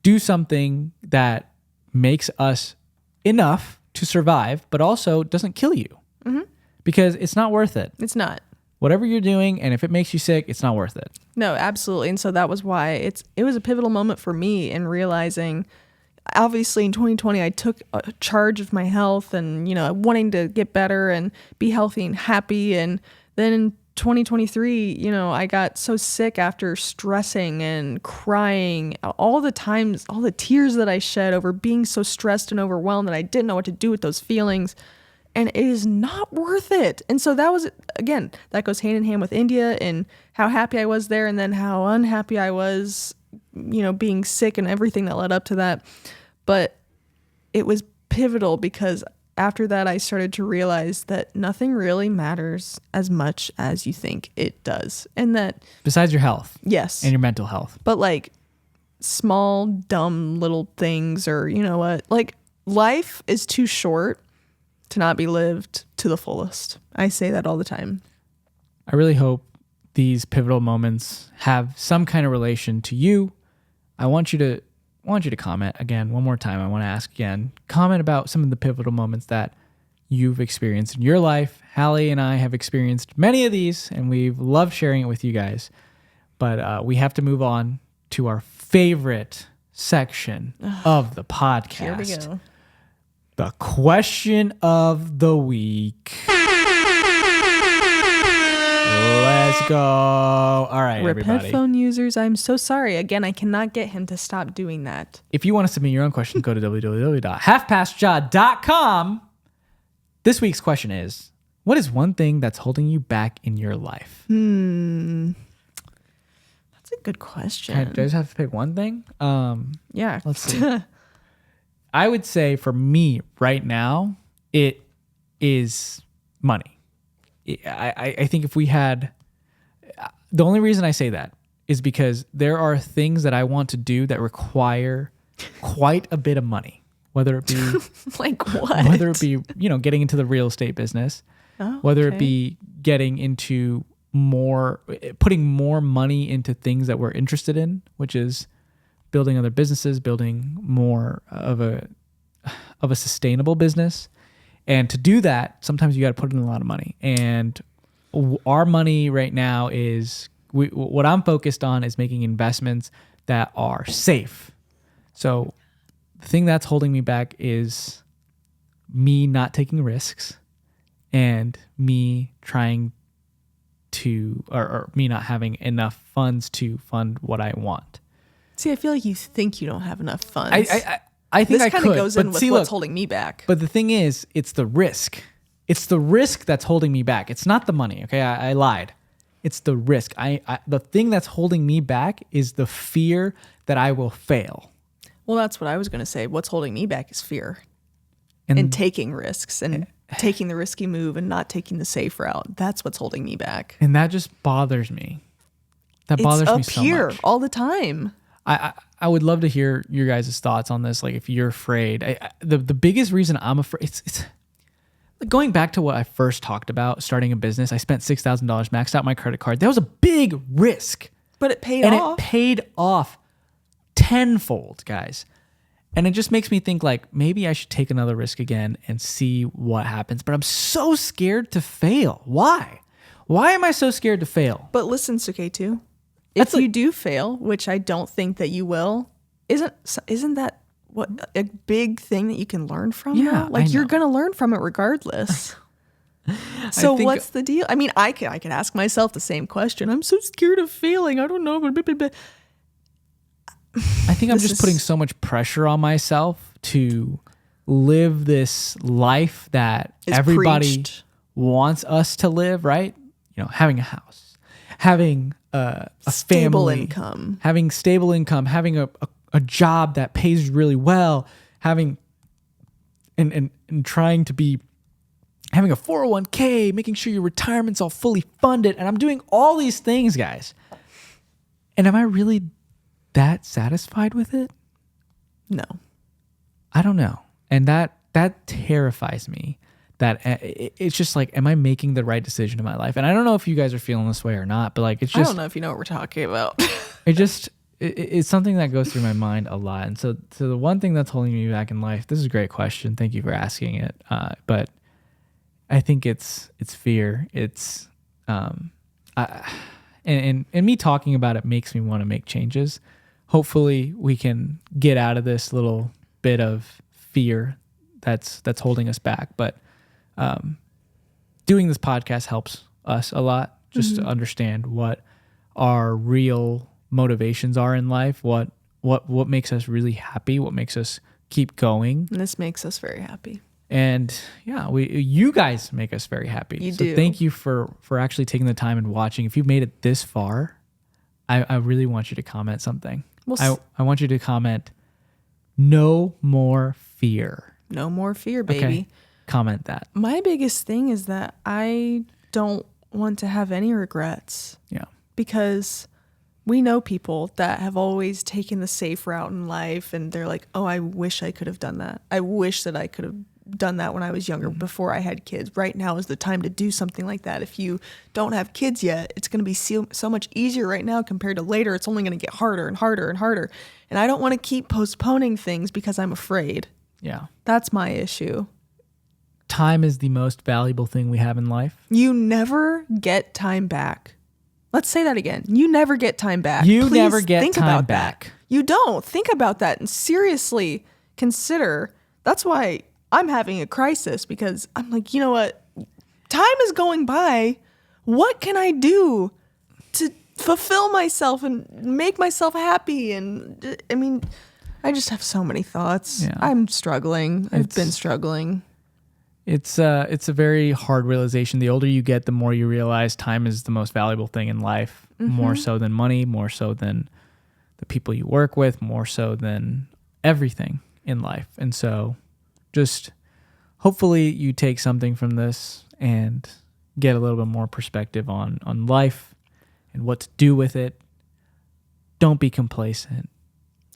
do something that makes us enough to survive, but also doesn't kill you. Mm-hmm. Because it's not worth it. It's not. Whatever you're doing, and if it makes you sick, it's not worth it. No, absolutely. And so that was why it was a pivotal moment for me in realizing, obviously in 2020, I took charge of my health and, wanting to get better and be healthy and happy. And then in 2023, I got so sick after stressing and crying, all the times, all the tears that I shed over being so stressed and overwhelmed that I didn't know what to do with those feelings. And it is not worth it. And so that was, again, that goes hand in hand with India and how happy I was there and then how unhappy I was, being sick and everything that led up to that. But it was pivotal because after that, I started to realize that nothing really matters as much as you think it does. And that... Besides your health. Yes. And your mental health. But like small, dumb little things or, like life is too short to not be lived to the fullest. I say that all the time. I really hope these pivotal moments have some kind of relation to you. I want you to comment again one more time. I want to ask again. Comment about some of the pivotal moments that you've experienced in your life. Hallie and I have experienced many of these, and we've loved sharing it with you guys. But we have to move on to our favorite section of the podcast. Here we go. The question of the week. Let's go. All right, Rip everybody. headphone users, I'm so sorry. Again, I cannot get him to stop doing that. If you want to submit your own question, go to www.halfpastjaw.com. This week's question is, what is one thing that's holding you back in your life? That's a good question. Do I just have to pick one thing? Yeah. Let's see. I would say for me right now, it is money. I think if we had, the only reason I say that is because there are things that I want to do that require quite a bit of money, whether it be Like what? whether it be, getting into the real estate business, whether it be getting into putting more money into things that we're interested in, which is building other businesses, building more of a sustainable business. And to do that, sometimes you got to put in a lot of money. And our money right now is, what I'm focused on is making investments that are safe. So the thing that's holding me back is me not taking risks and me trying to, or me not having enough funds to fund what I want. See, I feel like you think you don't have enough funds. I think this I kind could, of goes but in with see, what's look, holding me back. But the thing is, it's the risk. It's the risk that's holding me back. It's not the money. Okay, I lied. It's the risk. The thing that's holding me back is the fear that I will fail. Well, that's what I was going to say. What's holding me back is fear and taking risks and taking the risky move and not taking the safe route. That's what's holding me back. And that just bothers me. That bothers me so much. It's up here all the time. I would love to hear your guys' thoughts on this. Like, if you're afraid, the biggest reason I'm afraid, it's going back to what I first talked about, starting a business. I spent $6,000, maxed out my credit card. That was a big risk. But it paid off. And it paid off tenfold, guys. And it just makes me think, like, maybe I should take another risk again and see what happens. But I'm so scared to fail. Why? Why am I so scared to fail? But listen, Suketu, if you do fail, which I don't think that you will, isn't that what a big thing that you can learn from? Yeah, now? Like, you're going to learn from it regardless. So what's the deal? I mean, I could ask myself the same question. I'm so scared of failing. I don't know. I think I'm just putting so much pressure on myself to live this life that everybody wants us to live, right? Having a house, having a stable family, income, having stable income, having a job that pays really well, having and trying to be having a 401k, making sure your retirement's all fully funded. And I'm doing all these things, guys. And am I really that satisfied with it? No. I don't know. And that terrifies me. That it's just like, am I making the right decision in my life? And I don't know if you guys are feeling this way or not, but like, it's just, I don't know if you know what we're talking about. It's something that goes through my mind a lot. And so the one thing that's holding me back in life, this is a great question. Thank you for asking it. But I think it's fear. It's, and me talking about it makes me want to make changes. Hopefully we can get out of this little bit of fear that's holding us back. But doing this podcast helps us a lot, just to understand what our real motivations are in life, what makes us really happy, what makes us keep going. And this makes us very happy. And yeah, you guys make us very happy. You so do. Thank you for actually taking the time and watching. If you've made it this far, I really want you to comment something. I want you to comment, no more fear. No more fear, baby. Okay. Comment that. My biggest thing is that I don't want to have any regrets. Yeah. Because we know people that have always taken the safe route in life and they're like, oh, I wish I could have done that. I wish that I could have done that when I was younger, before I had kids. Right now is the time to do something like that. If you don't have kids yet, it's going to be so much easier right now compared to later. It's only going to get harder and harder and harder. And I don't want to keep postponing things because I'm afraid. Yeah. That's my issue. Time is the most valuable thing we have in life. You never get time back. Let's say that again. You never get time back. You Please never get think time about back. That. You don't. Think about that and seriously consider. That's why I'm having a crisis, because I'm like, you know what? Time is going by. What can I do to fulfill myself and make myself happy? And I mean, I just have so many thoughts. Yeah. I'm struggling. I've been struggling. It's a very hard realization. The older you get, the more you realize time is the most valuable thing in life, more so than money, more so than the people you work with, more so than everything in life. And so just hopefully you take something from this and get a little bit more perspective on life and what to do with it. Don't be complacent.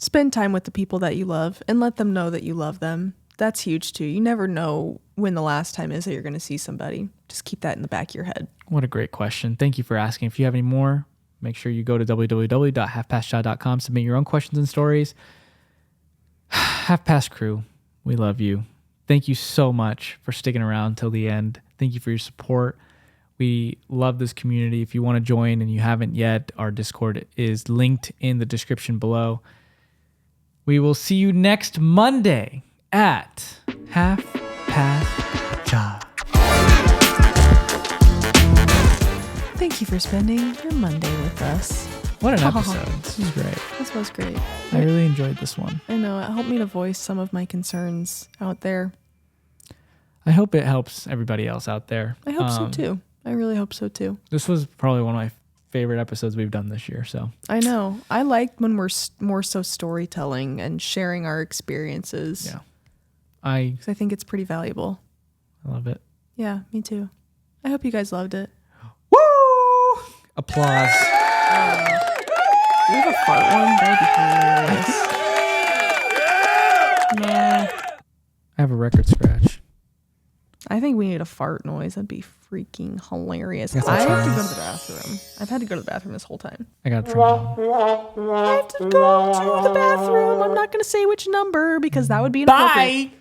Spend time with the people that you love and let them know that you love them. That's huge too. You never know when the last time is that you're going to see somebody. Just keep that in the back of your head. What a great question. Thank you for asking. If you have any more, make sure you go to www.halfpastja.com, submit your own questions and stories. Half Past crew, we love you. Thank you so much for sticking around till the end. Thank you for your support. We love this community. If you want to join and you haven't yet, our Discord is linked in the description below. We will see you next Monday at Half Past Ja. Thank you for spending your Monday with us. What an episode. This was great. This was great. I really enjoyed this one. I know. It helped me to voice some of my concerns out there. I hope it helps everybody else out there. I hope so too. I really hope so too. This was probably one of my favorite episodes we've done this year. So I know. I like when we're more so storytelling and sharing our experiences. yeah, 'Cause I think it's pretty valuable. I love it. Yeah, me too. I hope you guys loved it. Woo! Applause. Do you have a fart one? That'd be hilarious. No. I have a record scratch. I think we need a fart noise. That'd be freaking hilarious. Guess I I'll have to try go this. to the bathroom. I've had to go to the bathroom this whole time. I got a trombone. I have to go to the bathroom. I'm not going to say which number because that would be inappropriate. Bye.